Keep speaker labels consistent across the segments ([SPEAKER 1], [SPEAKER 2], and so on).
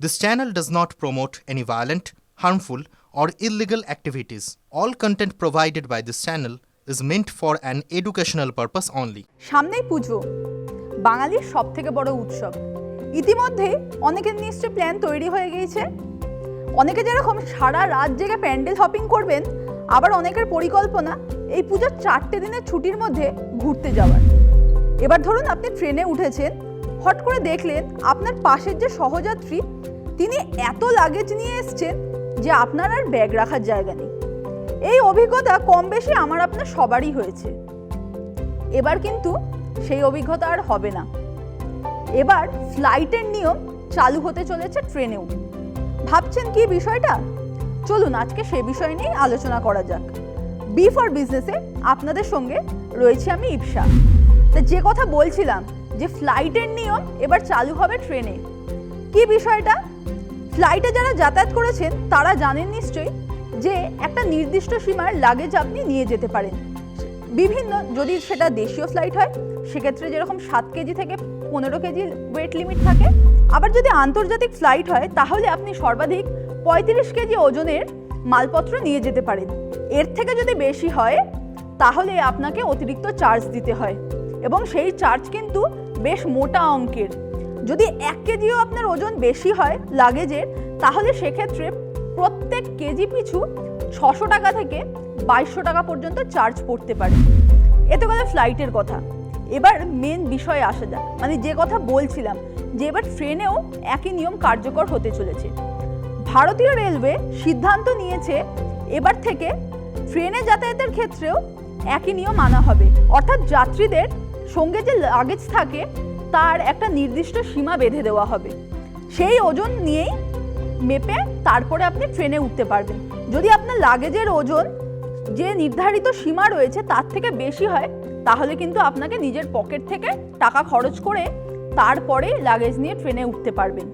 [SPEAKER 1] This channel does not promote any violent, harmful, or illegal activities. All content provided by this channel is meant for an educational purpose only.
[SPEAKER 2] সামনেই পুজো, বাঙালির সবথেকে বড় উৎসব। ইতিমধ্যে অনেকের নিশ্চয়ই প্ল্যান তৈরি হয়ে গিয়েছে। অনেকে যেরকম সারা রাত জেগে প্যান্ডেল হপিং করবেন, আবার অনেকের পরিকল্পনা এই পুজোর 4টে দিনের ছুটির মধ্যে ঘুরতে যাওয়ার। এবার ধরুন আপনি ট্রেনে উঠেছেন, হট করে দেখলেন আপনার পাশের যে সহযাত্রী তিনি এত লাগেজ নিয়ে এসছেন যে আপনার আর ব্যাগ রাখার জায়গা নেই। এই অভিজ্ঞতা কম বেশি আমার আপনার সবারই হয়েছে। এবার কিন্তু সেই অভিজ্ঞতা আর হবে না। এবার ফ্লাইটের নিয়ম চালু হতে চলেছে ট্রেনেও। ভাবছেন কি বিষয়টা? চলুন আজকে সে বিষয় নিয়ে আলোচনা করা যাক। বি ফর বিজনেসে আপনাদের সঙ্গে রয়েছে আমি ইপসা। তা যে কথা বলছিলাম যে ফ্লাইটের নিয়ম এবার চালু হবে ট্রেনে। কি বিষয়টা? ফ্লাইটে যারা যাতায়াত করেছেন তারা জানেন নিশ্চয়ই যে একটা নির্দিষ্ট সীমার লাগেজ আপনি নিয়ে যেতে পারেন। বিভিন্ন, যদি সেটা দেশীয় ফ্লাইট হয় সেক্ষেত্রে যেরকম 7 কেজি থেকে 15 কেজি ওয়েট লিমিট থাকে। আবার যদি আন্তর্জাতিক ফ্লাইট হয় তাহলে আপনি সর্বাধিক 35 কেজি ওজনের মালপত্র নিয়ে যেতে পারেন। এর থেকে যদি বেশি হয় তাহলে আপনাকে অতিরিক্ত চার্জ দিতে হয়, এবং সেই চার্জ কিন্তু বেশ মোটা অঙ্কের। যদি 1 কেজিও আপনার ওজন বেশি হয় লাগেজের, তাহলে সেক্ষেত্রে প্রত্যেক কেজি পিছু 600 টাকা থেকে 2200 টাকা পর্যন্ত চার্জ পড়তে পারে। এতে গেলে ফ্লাইটের কথা। এবার মেন বিষয়ে আসা যাক, মানে যে কথা বলছিলাম যে এবার ট্রেনেও একই নিয়ম কার্যকর হতে চলেছে। ভারতীয় রেলওয়ে সিদ্ধান্ত নিয়েছে এবার থেকে ট্রেনে যাতায়াতের ক্ষেত্রেও একই নিয়ম আনা হবে। অর্থাৎ যাত্রীদের সঙ্গে যে লাগেজ থাকে তার একটা নির্দিষ্ট সীমা বেঁধে দেওয়া হবে। সেই ওজন নিয়েই মেপে তারপরে আপনি ট্রেনে উঠতে পারবেন। যদি আপনার লাগেজের ওজন যে নির্ধারিত সীমা রয়েছে তার থেকে বেশি হয় তাহলে কিন্তু আপনাকে নিজের পকেট থেকে টাকা খরচ করে তারপরে লাগেজ নিয়ে ট্রেনে উঠতে পারবেন।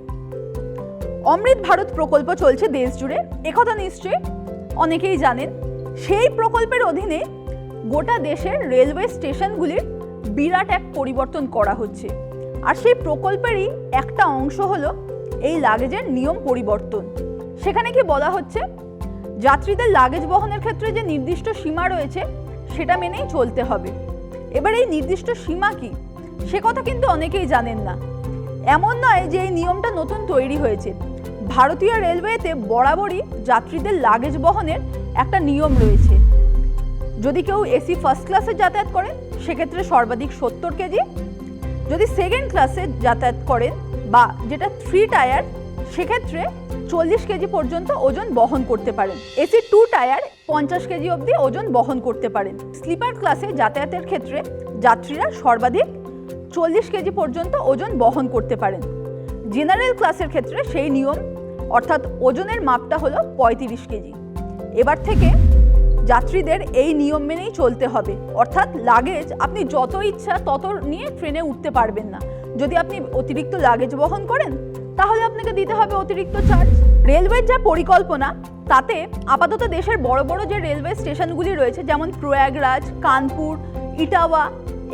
[SPEAKER 2] অমৃত ভারত প্রকল্প চলছে দেশ জুড়ে, একথা নিশ্চয়ই অনেকেই জানেন। সেই প্রকল্পের অধীনে গোটা দেশের রেলওয়ে স্টেশনগুলির বিরাট এক পরিবর্তন করা হচ্ছে। আর সেই প্রকল্পেরই একটা অংশ হলো এই লাগেজের নিয়ম পরিবর্তন। সেখানে কি বলা হচ্ছে, যাত্রীদের লাগেজ বহনের ক্ষেত্রে যে নির্দিষ্ট সীমা রয়েছে সেটা মেনেই চলতে হবে। এবার এই নির্দিষ্ট সীমা কি সে কথা কিন্তু অনেকেই জানেন না। এমন নয় যে এই নিয়মটা নতুন তৈরি হয়েছে। ভারতীয় রেলওয়েতে বরাবরই যাত্রীদের লাগেজ বহনের একটা নিয়ম রয়েছে। যদি কেউ এসি ফার্স্ট ক্লাসে যাতায়াত করেন সেক্ষেত্রে সর্বাধিক 70 কেজি, যদি সেকেন্ড ক্লাসে যাতায়াত করেন বা যেটা 3 টায়ার সেক্ষেত্রে 40 কেজি পর্যন্ত ওজন বহন করতে পারেন। এসি 2 টায়ার 50 কেজি অবধি ওজন বহন করতে পারেন। স্লিপার ক্লাসে যাতায়াতের ক্ষেত্রে যাত্রীরা সর্বাধিক 40 কেজি পর্যন্ত ওজন বহন করতে পারেন। জেনারেল ক্লাসের ক্ষেত্রে সেই নিয়ম, অর্থাৎ ওজনের মাপটা হলো 35 কেজি। এবার থেকে যাত্রীদের এই নিয়ম মেনেই চলতে হবে। অর্থাৎ লাগেজ আপনি যত ইচ্ছা তত নিয়ে ট্রেনে উঠতে পারবেন না। যদি আপনি অতিরিক্ত লাগেজ বহন করেন তাহলে আপনাকে দিতে হবে অতিরিক্ত চার্জ। রেলওয়ের যা পরিকল্পনা তাতে আপাতত দেশের বড় বড় যে রেলওয়ে স্টেশনগুলি রয়েছে যেমন প্রয়াগরাজ, কানপুর, ইটাওয়া,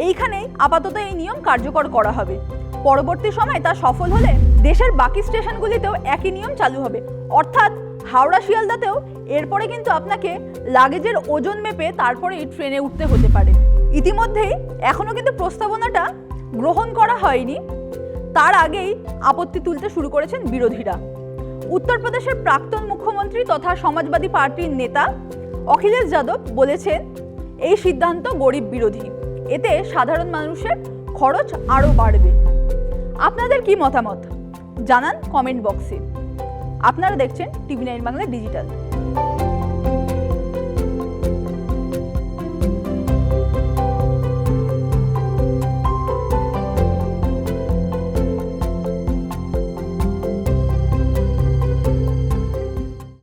[SPEAKER 2] এইখানেই আপাতত এই নিয়ম কার্যকর করা হবে। পরবর্তী সময় তা সফল হলে দেশের বাকি স্টেশনগুলিতেও একই নিয়ম চালু হবে। অর্থাৎ হাওড়া শিয়ালদাতেও এরপরে কিন্তু আপনাকে লাগেজের ওজন মেপে তারপরে এই ট্রেনে উঠতে হতে পারে। ইতিমধ্যেই এখনো কিন্তু প্রস্তাবনাটা গ্রহণ করা হয়নি, তার আগেই আপত্তি তুলতে শুরু করেছেন বিরোধীরা। উত্তরপ্রদেশের প্রাক্তন মুখ্যমন্ত্রী তথা সমাজবাদী পার্টির নেতা অখিলেশ যাদব বলেছেন এই সিদ্ধান্ত গরিব বিরোধী, এতে সাধারণ মানুষের খরচ আরও বাড়বে। আপনাদের কি মতামত জানান কমেন্ট বক্সে। আপনারা দেখছেন টিভি9 বাংলা ডিজিটাল।